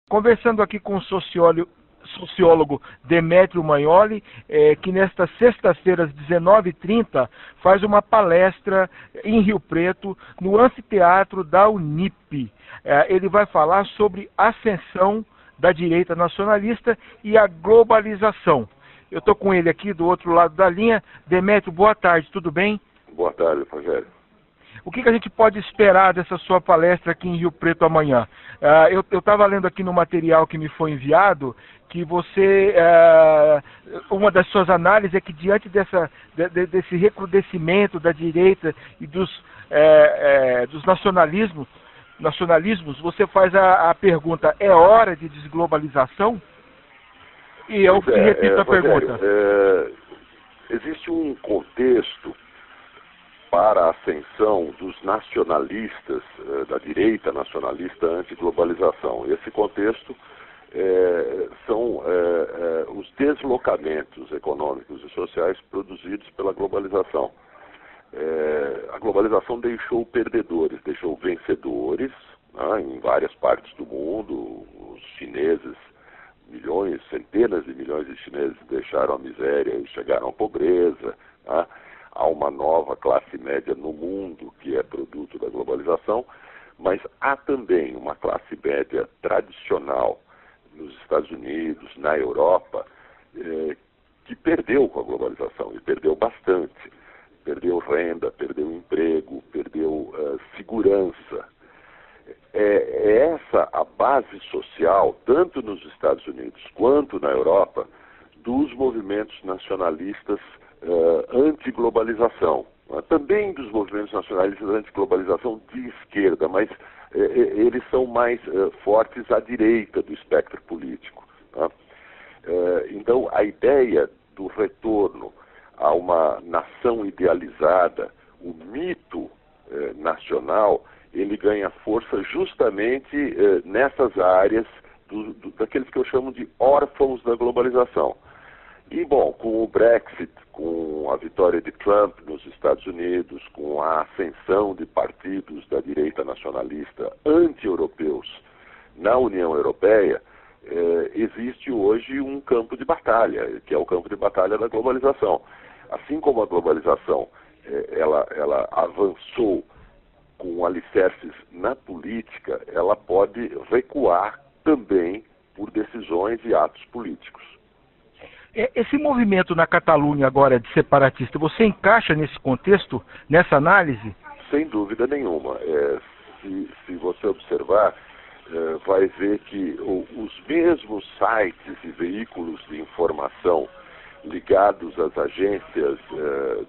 Conversando aqui com o sociólogo Demétrio Magnoli, que nesta sexta-feira, às 19h30, faz uma palestra em Rio Preto, no anfiteatro da Unip. Ele vai falar sobre a ascensão da direita nacionalista e a globalização. Eu estou com ele aqui do outro lado da linha. Demétrio, boa tarde, tudo bem? Boa tarde, Rogério. O que a gente pode esperar dessa sua palestra aqui em Rio Preto amanhã? Eu estava lendo aqui no material que me foi enviado que você, uma das suas análises é que diante desse recrudescimento da direita e dos nacionalismos, você faz a pergunta, é hora de desglobalização? E eu repito a pergunta. Existe um contexto para a ascensão dos nacionalistas, da direita nacionalista anti-globalização. Esse contexto são os deslocamentos econômicos e sociais produzidos pela globalização. A globalização deixou perdedores, deixou vencedores, né, em várias partes do mundo. Os chineses, milhões, centenas de milhões de chineses deixaram a miséria e chegaram à pobreza, né? Há uma nova classe média no mundo que é produto da globalização, mas há também uma classe média tradicional nos Estados Unidos, na Europa, que perdeu com a globalização, e perdeu bastante. Perdeu renda, perdeu emprego, perdeu segurança. É essa a base social, tanto nos Estados Unidos quanto na Europa, dos movimentos nacionalistas anti-globalização, também dos movimentos nacionalistas anti-globalização de esquerda, mas eles são mais fortes à direita do espectro político. Tá? Então, a ideia do retorno a uma nação idealizada, o mito nacional, ele ganha força justamente nessas áreas daqueles que eu chamo de órfãos da globalização. E, bom, com o Brexit, com a vitória de Trump nos Estados Unidos, com a ascensão de partidos da direita nacionalista anti-europeus na União Europeia, existe hoje um campo de batalha, que é o campo de batalha da globalização. Assim como a globalização ela avançou com alicerces na política, ela pode recuar também por decisões e atos políticos. Esse movimento na Catalunha agora de separatista, você encaixa nesse contexto, nessa análise? Sem dúvida nenhuma. Se você observar, vai ver que os mesmos sites e veículos de informação ligados às agências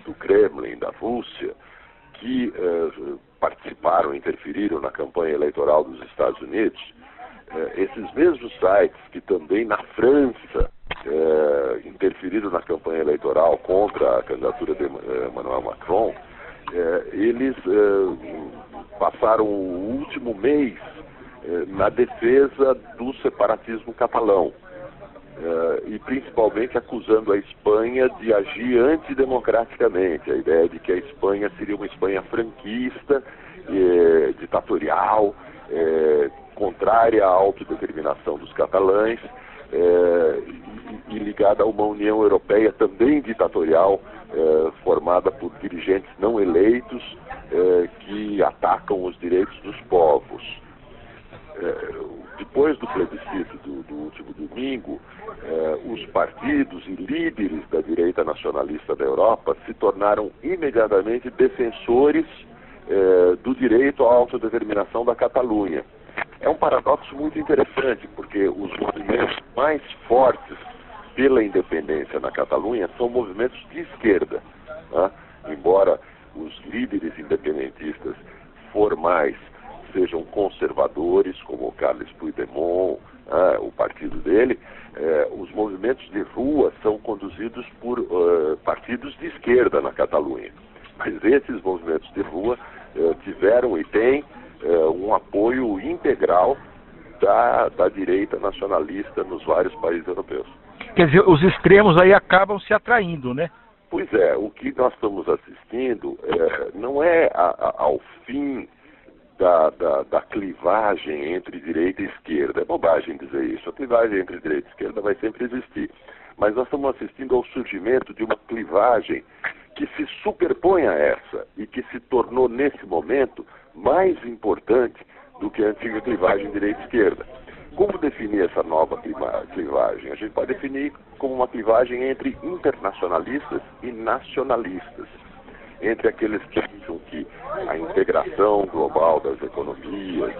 do Kremlin, da Rússia, que participaram, interferiram na campanha eleitoral dos Estados Unidos, esses mesmos sites que também na França interferiram na campanha eleitoral contra a candidatura de Emmanuel Macron, eles passaram o último mês na defesa do separatismo catalão, e principalmente acusando a Espanha de agir antidemocraticamente, a ideia de que a Espanha seria uma Espanha franquista, ditatorial, contrária à autodeterminação dos catalães, e ligada a uma União Europeia também ditatorial, formada por dirigentes não eleitos, que atacam os direitos dos povos. Depois do plebiscito do último domingo, os partidos e líderes da direita nacionalista da Europa se tornaram imediatamente defensores do direito à autodeterminação da Catalunha. É um paradoxo muito interessante, porque os movimentos mais fortes pela independência na Catalunha são movimentos de esquerda, né? Embora os líderes independentistas formais sejam conservadores, como o Carles Puigdemont, o partido dele, os movimentos de rua são conduzidos por partidos de esquerda na Catalunha. Mas esses movimentos de rua tiveram e têm um apoio integral da direita nacionalista nos vários países europeus. Quer dizer, os extremos aí acabam se atraindo, né? Pois é, o que nós estamos assistindo não é ao fim da clivagem entre direita e esquerda. É bobagem dizer isso. A clivagem entre direita e esquerda vai sempre existir. Mas nós estamos assistindo ao surgimento de uma clivagem que se superpõe a essa e que se tornou, nesse momento, mais importante do que a antiga clivagem direita-esquerda. Como definir essa nova clivagem? A gente pode definir como uma clivagem entre internacionalistas e nacionalistas. Entre aqueles que acham que a integração global das economias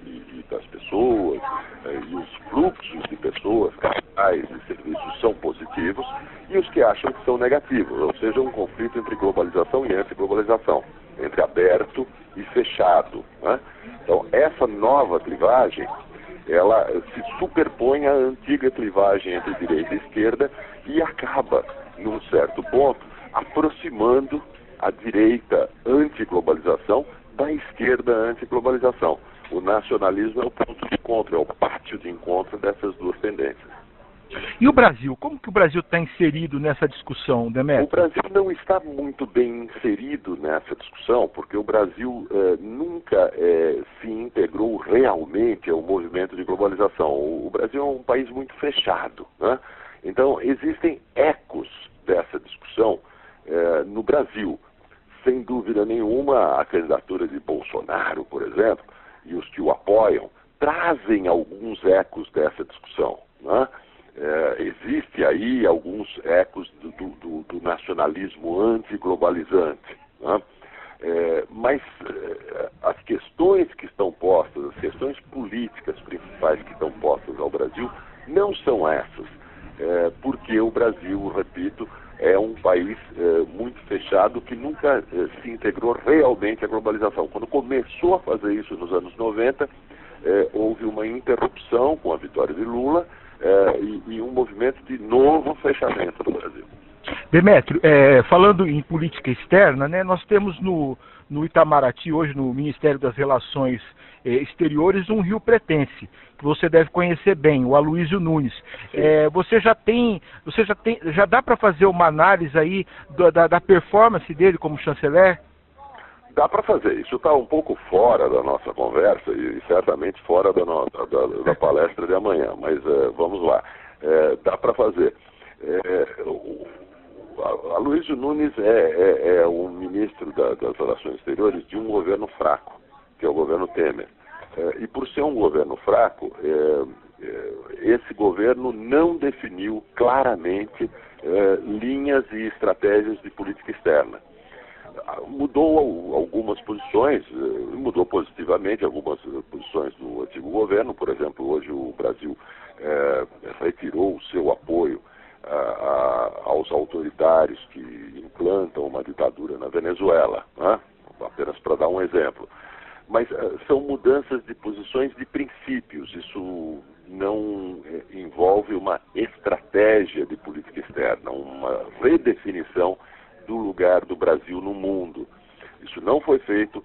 e das pessoas e os fluxos de pessoas, capitais e serviços são positivos, e os que acham que são negativos, ou seja, um conflito entre globalização e antiglobalização, entre aberto e fechado, né? Então, essa nova clivagem, ela se superpõe à antiga clivagem entre direita e esquerda e acaba, num certo ponto, aproximando a direita antiglobalização da esquerda antiglobalização. O nacionalismo é o ponto de encontro, é o pátio de encontro dessas duas tendências. E o Brasil? Como que o Brasil está inserido nessa discussão, Demétrio? O Brasil não está muito bem inserido nessa discussão, porque o Brasil nunca se integrou realmente ao movimento de globalização. O Brasil é um país muito fechado, né? Então, existem ecos dessa discussão no Brasil. Sem dúvida nenhuma, a candidatura de Bolsonaro, por exemplo, e os que o apoiam, trazem alguns ecos dessa discussão, né? Existe aí alguns ecos do nacionalismo antiglobalizante, né? Mas as questões que estão postas, as questões políticas principais que estão postas ao Brasil, não são essas, porque o Brasil, repito, é um país muito fechado que nunca se integrou realmente à globalização. Quando começou a fazer isso nos anos 90, houve uma interrupção com a vitória de Lula e um movimento de novo fechamento do Brasil. Demétrio, falando em política externa, né, nós temos no Itamaraty, hoje no Ministério das Relações Exteriores, um rio-pretense, que você deve conhecer bem, o Aloysio Nunes. Já dá para fazer uma análise aí da performance dele como chanceler? Dá para fazer. Isso está um pouco fora da nossa conversa e certamente fora da palestra de amanhã, mas vamos lá. Dá para fazer. Aloysio Nunes é um ministro das Relações Exteriores de um governo fraco, que é o governo Temer. E por ser um governo fraco, esse governo não definiu claramente linhas e estratégias de política externa. Mudou algumas posições, mudou positivamente algumas posições do antigo governo. Por exemplo, hoje o Brasil retirou o seu apoio aos autoritários que implantam uma ditadura na Venezuela, né? Apenas para dar um exemplo. Mas são mudanças de posições de princípios. Isso não envolve uma estratégia de política externa, uma redefinição do lugar do Brasil no mundo. Isso não foi feito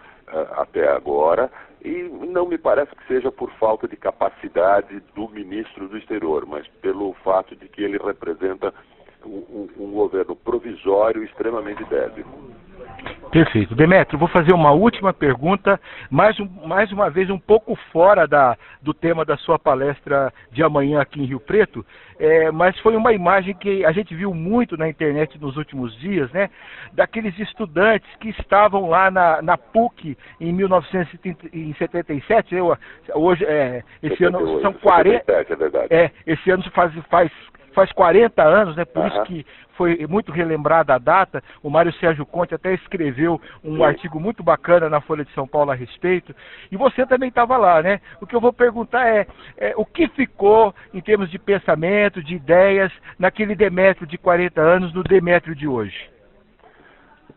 até agora e não me parece que seja por falta de capacidade do ministro do Exterior, mas pelo fato de que ele representa um governo provisório extremamente débil. Perfeito. Demétrio, vou fazer uma última pergunta, mais uma vez um pouco fora do tema da sua palestra de amanhã aqui em Rio Preto, mas foi uma imagem que a gente viu muito na internet nos últimos dias, né? Daqueles estudantes que estavam lá na PUC em 1977, hoje, esse ano são 40... É verdade. Esse ano faz 40 anos, né? Por isso que foi muito relembrada a data. O Mário Sérgio Conte até escreveu um artigo muito bacana na Folha de São Paulo a respeito. E você também estava lá, né? O que eu vou perguntar é o que ficou em termos de pensamento, de ideias, naquele Demétrio de 40 anos, no Demétrio de hoje?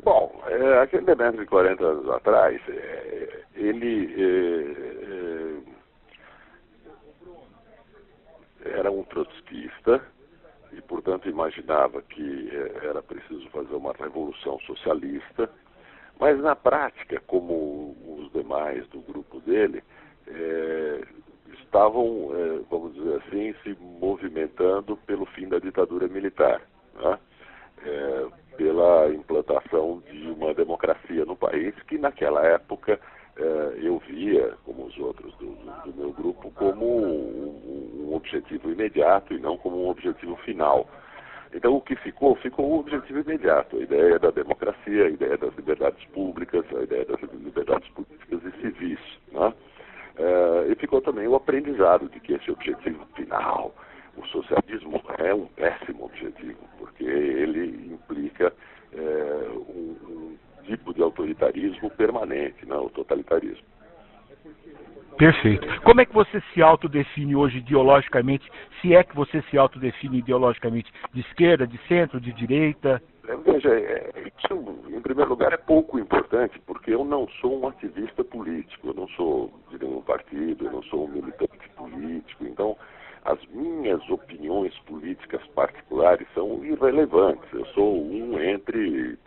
Bom, aquele Demétrio de 40 anos atrás, ele era um trotskista e, portanto, imaginava que era preciso fazer uma revolução socialista, mas na prática, como os demais do grupo dele, estavam, vamos dizer assim, se movimentando pelo fim da ditadura militar, né? Pela implantação de uma democracia no país que naquela época eu via, como os outros do meu grupo, como um objetivo imediato e não como um objetivo final. Então o que ficou o objetivo imediato, a ideia da democracia, a ideia das liberdades públicas, a ideia das liberdades políticas e civis, né? E ficou também o aprendizado de que esse objetivo final, o socialismo, é um péssimo objetivo, porque ele implica um tipo de autoritarismo permanente, né? O totalitarismo. Perfeito. Como é que você se autodefine hoje ideologicamente, se é que você se autodefine ideologicamente, de esquerda, de centro, de direita? Veja, isso, em primeiro lugar, é pouco importante, porque eu não sou um ativista político, eu não sou de nenhum partido, eu não sou um militante político, então as minhas opiniões políticas particulares são irrelevantes. Eu sou um entre,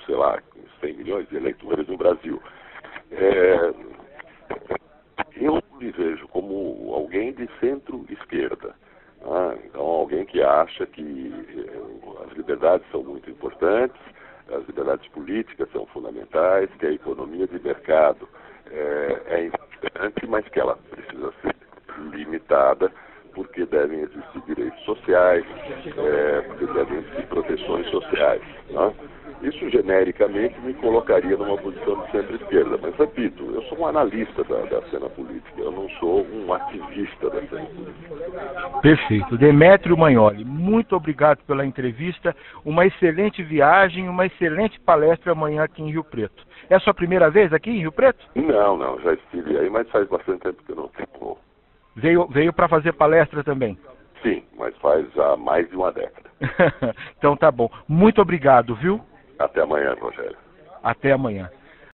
sei lá, 100 milhões de eleitores no Brasil. Eu me vejo como alguém de centro-esquerda. Então, alguém que acha que as liberdades são muito importantes, as liberdades políticas são fundamentais, que a economia de mercado é importante, mas que ela precisa ser limitada, porque devem existir direitos sociais, porque devem existir proteções sociais. Né? Isso genericamente me colocaria numa posição de centro-esquerda, mas repito, eu sou um analista da cena política, eu não sou um ativista da cena política. Perfeito. Demétrio Magnoli, muito obrigado pela entrevista, uma excelente viagem, uma excelente palestra amanhã aqui em Rio Preto. É a sua primeira vez aqui em Rio Preto? Não, já estive aí, mas faz bastante tempo que eu não tenho. Veio para fazer palestra também? Sim, mas faz há mais de uma década. Então tá bom. Muito obrigado, viu? Até amanhã, Rogério. Até amanhã.